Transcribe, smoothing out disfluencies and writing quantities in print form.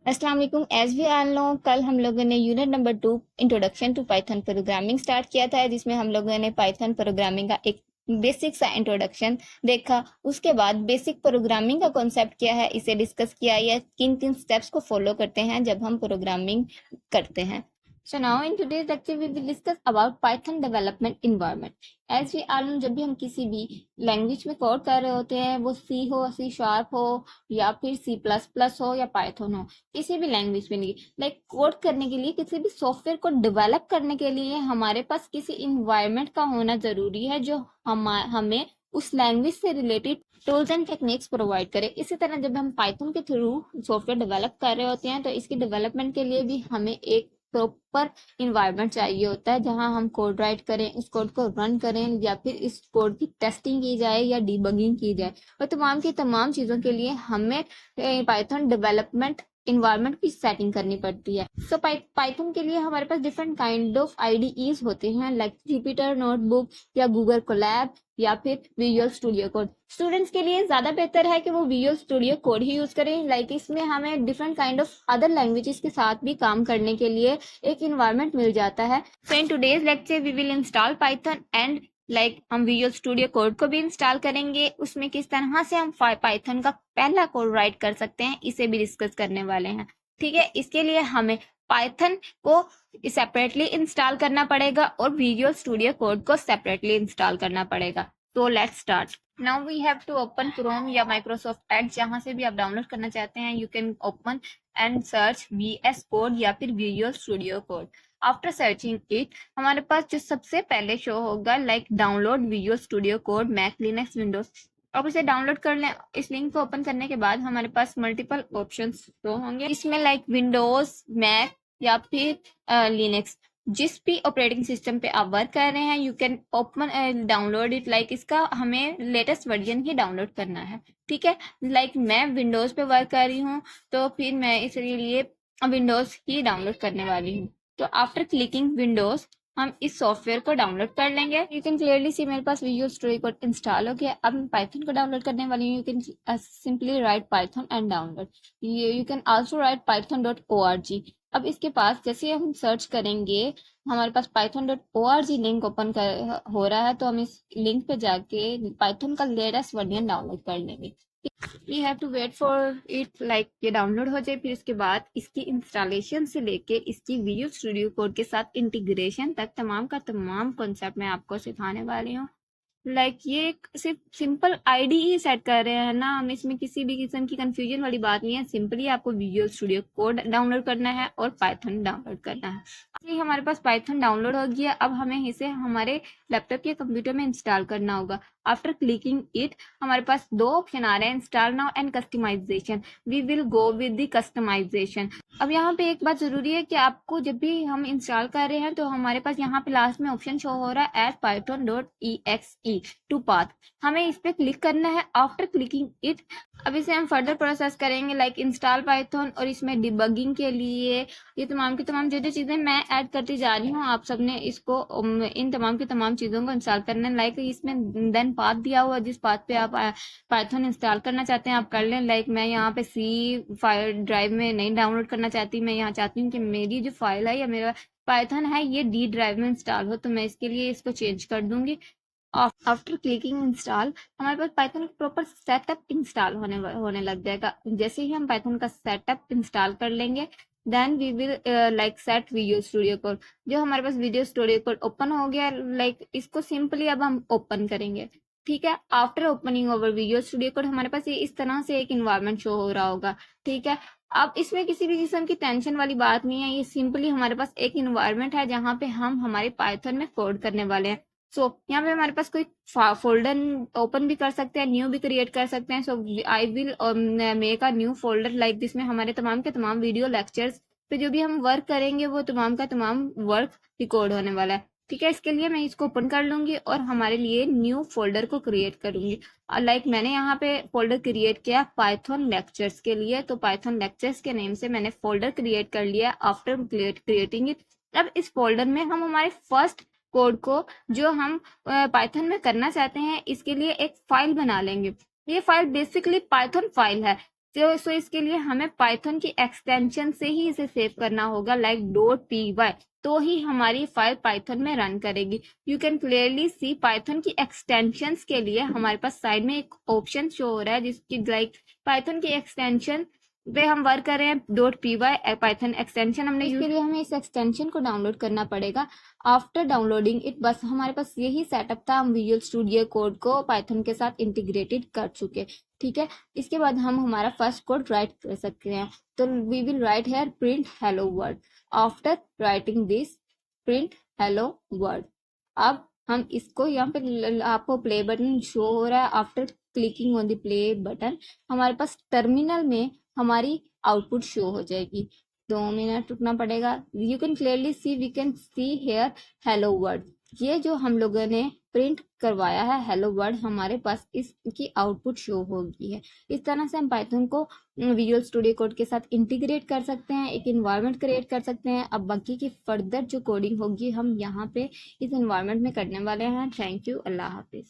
अस्सलाम वालेकुम। As we all know, कल हम लोगों ने unit number 2 introduction to Python programming start किया था, जिसमें हम लोगों ने पाइथन प्रोग्रामिंग का एक बेसिक सा इंट्रोडक्शन देखा। उसके बाद बेसिक प्रोग्रामिंग का कॉन्सेप्ट क्या है इसे डिस्कस किया, या किन किन स्टेप्स को फॉलो करते हैं जब हम प्रोग्रामिंग करते हैं। So now in today's lecture we will discuss about Python development environment. As we all know, जब भी हम किसी भी लैंग्वेज में कोड कर रहे होते हैं, वो सी हो, सी शार्प हो, या फिर सी प्लस प्लस हो, या पाइथन हो, किसी भी लैंग्वेज में नहीं, लाइक कोड करने के लिए, किसी भी सॉफ्टवेयर को डेवलप करने के लिए हमारे पास किसी इन्वायरमेंट का होना जरूरी है जो हमें उस लैंग्वेज से related tools and techniques provide करे। इसी तरह जब हम पाइथन के थ्रू सॉफ्टवेयर डेवलप कर रहे होते हैं, तो इसकी डेवलपमेंट के लिए भी हमें एक प्रॉपर इन्वायरमेंट चाहिए होता है, जहां हम कोड राइट करें, उस कोड को रन करें, या फिर इस कोड की टेस्टिंग की जाए या डिबगिंग की जाए। और तमाम की तमाम चीज़ों के लिए हमें पाइथन डेवलपमेंट इन्वायरमेंट की सेटिंग करनी पड़ती है। सो पाइथन के लिए हमारे पास डिफरेंट काइंड ऑफ आईडीईज होते हैं, लाइक जुपिटर नोटबुक, या गूगल कोलैब, या फिर विजुअल स्टूडियो कोड। स्टूडेंट्स के लिए ज्यादा बेहतर है कि वो विजुअल स्टूडियो कोड ही यूज करें, लाइक इसमें हमें different kind of other languages के साथ भी काम करने के लिए एक इन्वायरमेंट मिल जाता है। So in today's lecture we will install Python and हम विजुअल स्टूडियो कोड को भी इंस्टॉल करेंगे। उसमें किस तरह से हम पाइथन का पहला कोड राइट कर सकते हैं, इसे भी डिस्कस करने वाले हैं। ठीक है, इसके लिए हमें पाइथन को सेपरेटली इंस्टॉल करना पड़ेगा और विजुअल स्टूडियो कोड को सेपरेटली इंस्टॉल करना पड़ेगा। तो let's start. Now we have to open Chrome या माइक्रोसॉफ्ट एड, जहां से भी आप डाउनलोड करना चाहते हैं। You can open and search VS code या फिर Visual Studio Code. After searching it, हमारे पास जो सबसे पहले शो होगा like download Visual Studio Code Mac Linux Windows. अब इसे डाउनलोड कर लें। इस लिंक को ओपन करने के बाद हमारे पास मल्टीपल ऑप्शंस शो होंगे, इसमें लाइक विंडोज, मैक, या फिर लिनक्स। जिस भी ऑपरेटिंग सिस्टम पे आप वर्क कर रहे हैं, you can open download it, like इसका हमें लेटेस्ट वर्जन ही डाउनलोड करना है। ठीक है, लाइक मैं विंडोज पे वर्क कर रही हूँ, तो फिर मैं इसलिए विंडोज ही डाउनलोड करने वाली हूँ। तो आफ्टर क्लिकिंग विंडोज, हम इस सॉफ्टवेयर को डाउनलोड कर लेंगे। यू कैन क्लियरली सी मेरे पास विजुअल स्टूडियो कोड इंस्टॉल हो गया। अब मैं पाइथन को डाउनलोड करने वाली हूँ। You can simply write Python and download. You can also right python.org। अब इसके पास जैसे हम सर्च करेंगे, हमारे पास python.org लिंक ओपन हो रहा है, तो हम इस लिंक पे जाके पाइथन का लेटेस्ट वर्जन डाउनलोड कर लेंगे। We have to wait for it, like ये डाउनलोड हो जाए। फिर इसके बाद इसकी इंस्टॉलेशन से लेके इसकी विजुअल स्टूडियो कोड के साथ इंटीग्रेशन तक तमाम का तमाम कॉन्सेप्ट मैं आपको सिखाने वाली हूँ। ये एक सिर्फ सिंपल आईडी ही सेट कर रहे हैं ना हम, इसमें किसी भी किस्म की कंफ्यूजन वाली बात नहीं है। सिंपली आपको विजुअल स्टूडियो कोड डाउनलोड करना है और पाइथन डाउनलोड करना है। अभी हमारे पास पाइथन डाउनलोड हो गया। अब हमें इसे हमारे लैपटॉप या कंप्यूटर में इंस्टॉल करना होगा। आफ्टर क्लिकिंग इट, हमारे पास दो ऑप्शन आ रहे हैं, install now and customisation. We will go with the customisation. अब यहाँ पे एक बात जरूरी है कि आपको जब भी हम इंस्टॉल कर रहे हैं, तो हमारे पास यहाँ पे लास्ट में ऑप्शन शो हो रहा है python.exe टू पाथ। हमें इस पे क्लिक करना है। आफ्टर क्लिकिंग इट, अब इसे हम फर्दर प्रोसेस करेंगे, लाइक इंस्टॉल पाइथन, और इसमें डिबगिंग के लिए ये तमाम की तमाम जो जो चीजें मैं ऐड करती जा रही हूँ, आप सबने इसको इन तमाम की तमाम चीजों को इंस्टॉल करना है। लाइक इसमें देन पाथ दिया हुआ, जिस पाथ पे आप पाइथन इंस्टॉल करना चाहते हैं आप कर लें। लाइक मैं यहाँ पे C फाइल ड्राइव में नहीं डाउनलोड करना चाहती, मैं यहाँ चाहती हूँ कि मेरी जो फाइल है या मेरा पाइथन है ये D ड्राइव में इंस्टॉल हो, तो मैं इसके लिए इसको चेंज कर दूंगी। आफ्टर क्लिकिंग इंस्टॉल, हमारे पास पाइथन का प्रॉपर सेटअप इंस्टॉल होने लग जाएगा। जैसे ही हम पाइथन का सेटअप इंस्टॉल कर लेंगे, then we will like set Visual Studio Code. जो हमारे पास विजुअल स्टूडियो कोड ओपन हो गया, लाइक इसको सिंपली अब हम ओपन करेंगे। ठीक है, after opening over visual Studio code, हमारे पास ये इस तरह से एक इन्वायरमेंट शो हो रहा होगा। ठीक है, अब इसमें किसी भी किस्म की टेंशन वाली बात नहीं है। ये सिंपली हमारे पास एक इन्वायरमेंट है जहाँ पे हम हमारे पाइथन में कोड करने वाले हैं। यहाँ पे हमारे पास कोई फोल्डर ओपन भी कर सकते हैं, न्यू भी क्रिएट कर सकते हैं। I will make a new folder like, जिसमें हमारे तमाम के तमाम वीडियो लेक्चर्स पे जो भी हम वर्क करेंगे, वो तमाम का तमाम वर्क रिकॉर्ड होने वाला है। ठीक है, इसके लिए मैं इसको ओपन कर लूंगी और हमारे लिए न्यू फोल्डर को क्रिएट करूंगी। मैंने यहाँ पे फोल्डर क्रिएट किया पाइथन लेक्चर्स के लिए, तो पाइथन लेक्चर्स के नेम से मैंने फोल्डर क्रिएट कर लिया आफ्टर क्रिएटिंग इट। अब इस फोल्डर में हम हमारे फर्स्ट कोड को जो हम पाइथन में करना चाहते हैं, इसके लिए एक फाइल बना लेंगे। ये फाइल बेसिकली पाइथन फाइल है। सो इसके लिए हमें पाइथन की एक्सटेंशन से ही इसे सेव करना होगा, लाइक .py, तो ही हमारी फाइल पाइथन में रन करेगी। You can clearly C Python की एक्सटेंशंस के लिए हमारे पास साइड में एक ऑप्शन शो हो रहा है, जिसकी लाइक पाइथन की एक्सटेंशन पे हम वर्क कर रहे हैं। .py पाइथन एक्सटेंशन हमने इसके लिए हमें इस एक्सटेंशन को डाउनलोड करना पड़ेगा। आफ्टर डाउनलोडिंग इट, बस हमारे पास यही सेटअप था, हम विजुअल स्टूडियो कोड को पाइथन के साथ इंटीग्रेटेड कर चुके। ठीक है, इसके बाद हम हमारा फर्स्ट कोड राइट कर सकते हैं। तो we will write here print hello world. After writing this print hello world, अब हम इसको यहाँ पे आपको प्ले बटन शो हो रहा है। After clicking on the play button हमारे पास टर्मिनल में हमारी आउटपुट शो हो जाएगी। 2 मिनट रुकना पड़ेगा। You can clearly see, we can see here hello world. ये जो हम लोगों ने प्रिंट करवाया है हेलो वर्ल्ड, हमारे पास इसकी आउटपुट शो होगी है। इस तरह से हम पाइथन को विजुअल स्टूडियो कोड के साथ इंटीग्रेट कर सकते हैं, एक इन्वायरमेंट क्रिएट कर सकते हैं। अब बाकी की फर्दर जो कोडिंग होगी हम यहाँ पे इस इन्वायरमेंट में करने वाले हैं। Thank you, Allah Hafiz.